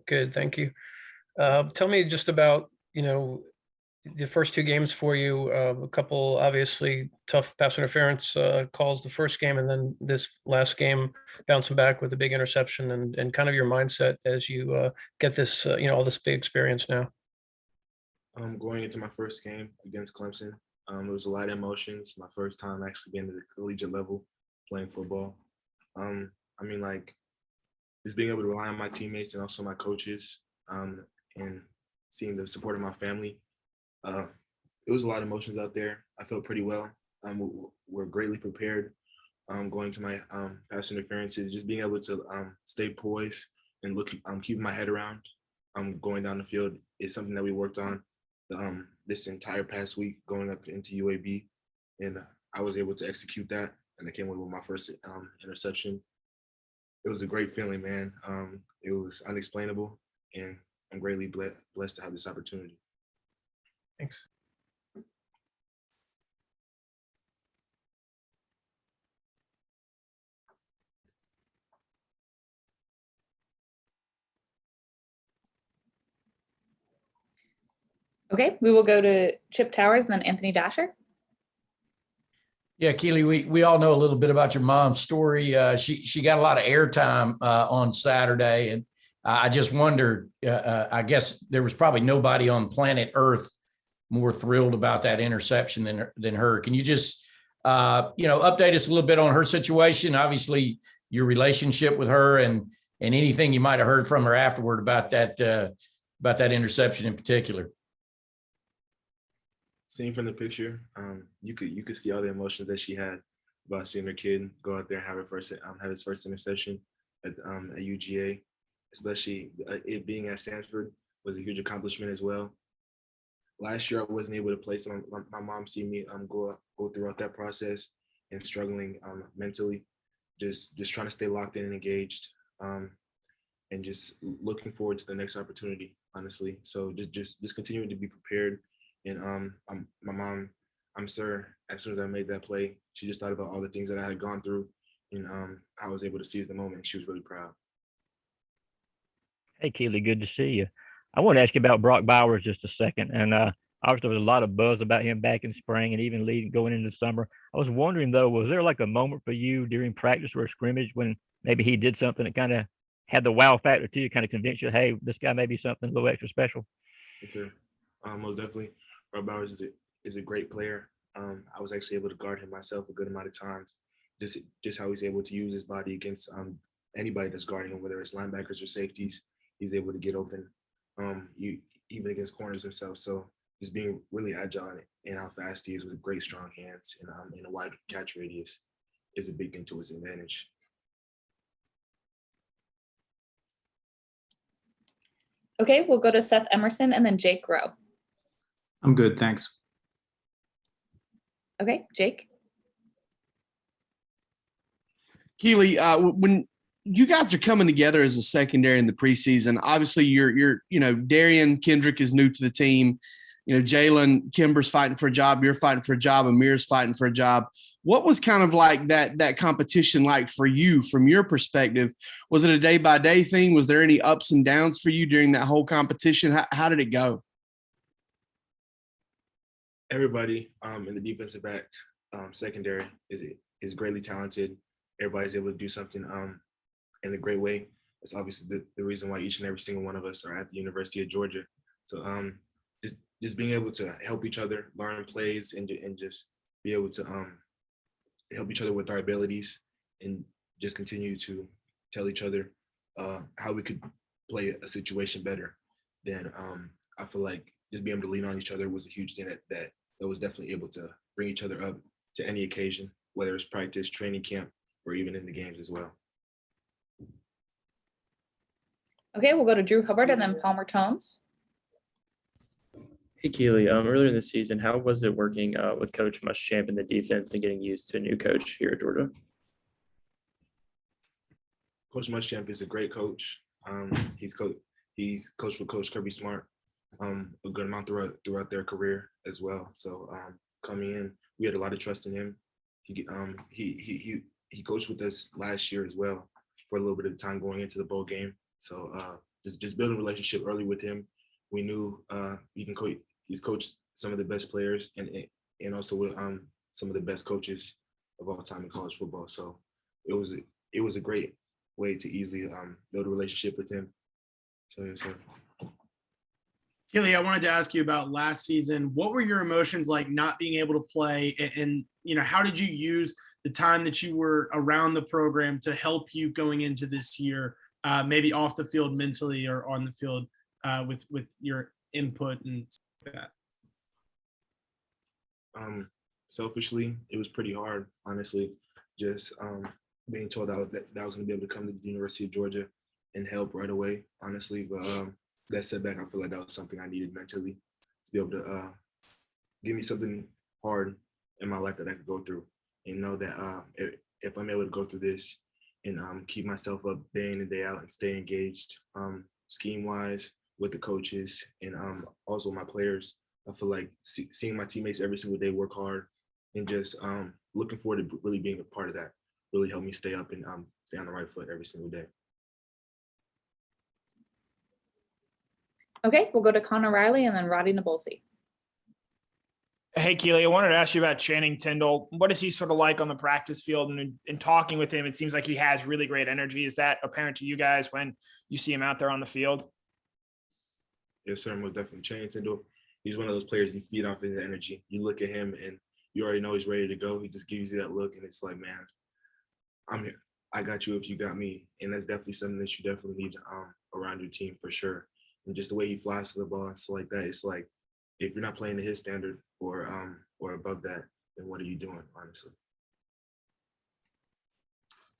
Good, thank you. Tell me just about, the first two games for you. A couple obviously tough pass interference calls the first game, and then this last game bouncing back with a big interception, and kind of your mindset as you get this, all this big experience now. Going into my first game against Clemson, it was a lot of emotions. My first time actually being at the collegiate level playing football. Like just being able to rely on my teammates and also my coaches, and seeing the support of my family. It was a lot of emotions out there. I felt pretty well. We're greatly prepared going to my pass interferences, just being able to stay poised and keeping my head around going down the field is something that we worked on this entire past week going up into UAB, and I was able to execute that, and I came away with my first interception. It was a great feeling, man. It was unexplainable, and I'm greatly blessed to have this opportunity. Thanks. Okay, we will go to Chip Towers and then Anthony Dasher. Yeah, Kelee, we all know a little bit about your mom's story. She got a lot of airtime on Saturday, and I just wondered. I guess there was probably nobody on planet Earth more thrilled about that interception than her. Can you just update us a little bit on her situation? Obviously, your relationship with her, and anything you might have heard from her afterward about that interception in particular. Seeing from the picture, you could see all the emotions that she had about seeing her kid go out there and have his first interception at UGA, especially it being at Sanford was a huge accomplishment as well. Last year I wasn't able to play, so my mom seen me go throughout that process and struggling mentally, just trying to stay locked in and engaged, and just looking forward to the next opportunity, honestly. So just continuing to be prepared. And my mom, I'm sure as soon as I made that play, she just thought about all the things that I had gone through, and I was able to seize the moment. She was really proud. Hey, Kelee, good to see you. I want to ask you about Brock Bowers just a second. And obviously, there was a lot of buzz about him back in spring and even going into the summer. I was wondering, though, was there like a moment for you during practice or a scrimmage when maybe he did something that kind of had the wow factor to you, kind of convinced you, hey, this guy may be something a little extra special? Okay. Most definitely. Brock Bowers is a great player. I was actually able to guard him myself a good amount of times. Just how he's able to use his body against anybody that's guarding him, whether it's linebackers or safeties. He's able to get open, even against corners himself. So just being really agile and how fast he is with great strong hands and in a wide catch radius is a big thing to his advantage. Okay, we'll go to Seth Emerson and then Jake Rowe. I'm good, thanks. Okay, Jake. Kelee, when you guys are coming together as a secondary in the preseason, obviously you're Darian Kendrick is new to the team. Jalen Kimber's fighting for a job. You're fighting for a job. Amir's fighting for a job. What was kind of like that competition like for you from your perspective? Was it a day-by-day thing? Was there any ups and downs for you during that whole competition? How did it go? Everybody in the defensive back secondary is greatly talented. Everybody's able to do something in a great way. That's obviously the reason why each and every single one of us are at the University of Georgia. So just being able to help each other learn plays and just be able to help each other with our abilities and just continue to tell each other how we could play a situation better. Then I feel like just being able to lean on each other was a huge thing that was definitely able to bring each other up to any occasion, whether it's practice, training camp, or even in the games as well. Okay, we'll go to Drew Hubbard and then Palmer Tomes. Hey, Kelee, earlier in the season, how was it working with Coach Muschamp in the defense and getting used to a new coach here at Georgia? Coach Muschamp is a great coach. He's coached with Coach Kirby Smart a good amount throughout their career as well. So coming in, we had a lot of trust in him. He coached with us last year as well for a little bit of time going into the bowl game. So just building a relationship early with him. We knew he's coached some of the best players and also with some of the best coaches of all time in college football. So it was a great way to easily build a relationship with him. So yes, sir. Kelee, I wanted to ask you about last season. What were your emotions like not being able to play? And how did you use the time that you were around the program to help you going into this year, maybe off the field mentally or on the field with your input and stuff like that? Selfishly, it was pretty hard, honestly. Just being told that I was going to be able to come to the University of Georgia and help right away, honestly. But that setback, I feel like that was something I needed mentally to be able to give me something hard in my life that I could go through and know that if I'm able to go through this and keep myself up day in and day out and stay engaged scheme-wise with the coaches and also my players, I feel like seeing my teammates every single day work hard and just looking forward to really being a part of that really helped me stay up and stay on the right foot every single day. Okay, we'll go to Connor Riley and then Roddy Nabolsi. Hey, Kelee, I wanted to ask you about Channing Tindal. What is he sort of like on the practice field? And in talking with him, it seems like he has really great energy. Is that apparent to you guys when you see him out there on the field? Yes, sir. Most definitely. Channing Tindal, he's one of those players you feed off his energy. You look at him and you already know he's ready to go. He just gives you that look and it's like, man, I'm here. I got you if you got me. And that's definitely something that you definitely need around your team for sure. And just the way he flies to the ball and stuff like that, it's like, if you're not playing to his standard or above that, then what are you doing, honestly?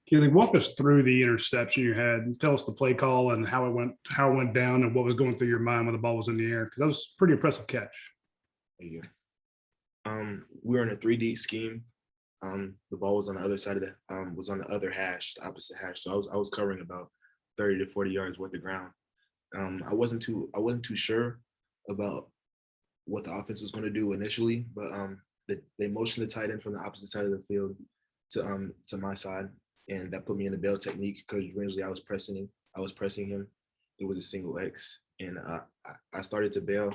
Kelee, walk us through the interception you had. Tell us the play call and how it went down and what was going through your mind when the ball was in the air, because that was a pretty impressive catch. Yeah. We were in a 3D scheme. The ball was on the other side of was on the other hash, the opposite hash. So I was covering about 30 to 40 yards worth of ground. I wasn't too sure about what the offense was going to do initially, but they motioned the tight end from the opposite side of the field to my side, and that put me in the bail technique because originally I was pressing him. It was a single X, and I started to bail.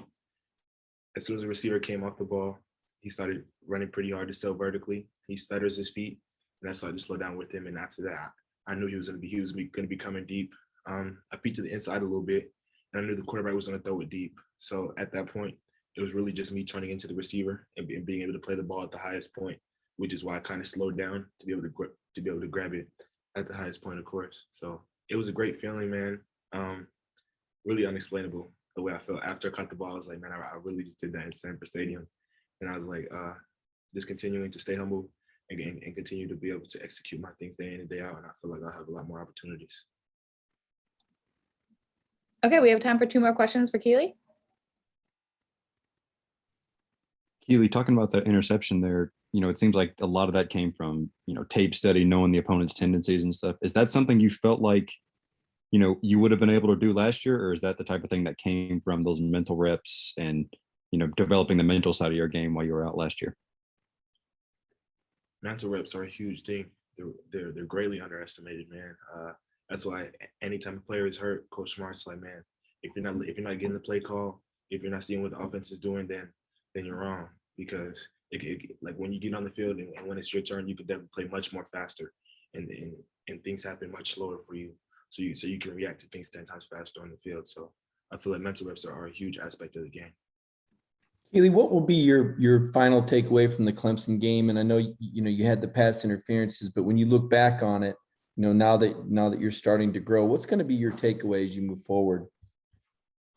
As soon as the receiver came off the ball, he started running pretty hard to sell vertically. He stutters his feet, and I started to slow down with him. And after that, I knew he was going to be coming deep. I peeked to the inside a little bit, and I knew the quarterback was going to throw it deep. So at that point, it was really just me turning into the receiver and being able to play the ball at the highest point, which is why I kind of slowed down to be able to grab it at the highest point, of course. So it was a great feeling, man. Really unexplainable the way I felt after I caught the ball. I was like, man, I really just did that in Sanford Stadium, and I was like, just continuing to stay humble and continue to be able to execute my things day in and day out. And I feel like I'll have a lot more opportunities. Okay, we have time for 2 more questions for Kelee. Kelee, talking about that interception there, it seems like a lot of that came from, tape study, knowing the opponent's tendencies and stuff. Is that something you felt like, you would have been able to do last year, or is that the type of thing that came from those mental reps and, developing the mental side of your game while you were out last year? Mental reps are a huge thing. They're greatly underestimated, man. That's why anytime a player is hurt, Coach Smart's like, man, if you're not getting the play call, if you're not seeing what the offense is doing, then you're wrong. Because like when you get on the field and when it's your turn, you can definitely play much more faster, and things happen much slower for you. So you can react to things 10 times faster on the field. So I feel like mental reps are a huge aspect of the game. Kelee, what will be your final takeaway from the Clemson game? And I know you had the pass interferences, but when you look back on it, now that you're starting to grow, what's going to be your takeaway as you move forward?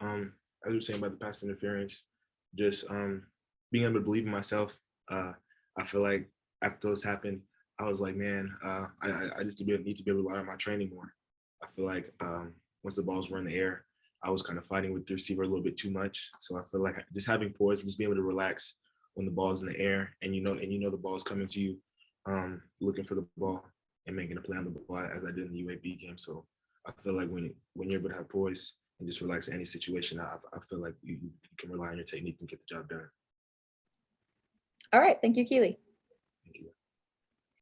As you were saying about the pass interference, just being able to believe in myself. I feel like after those happened, I was like, man, I just need to be able to rely on my training more. I feel like once the balls were in the air, I was kind of fighting with the receiver a little bit too much. So I feel like just having poise and just being able to relax when the ball's in the air and the ball's coming to you, looking for the ball and making a play on the ball as I did in the UAB game. So I feel like when you're able to have poise and just relax in any situation, I feel like you can rely on your technique and get the job done. All right, thank you, Kelee.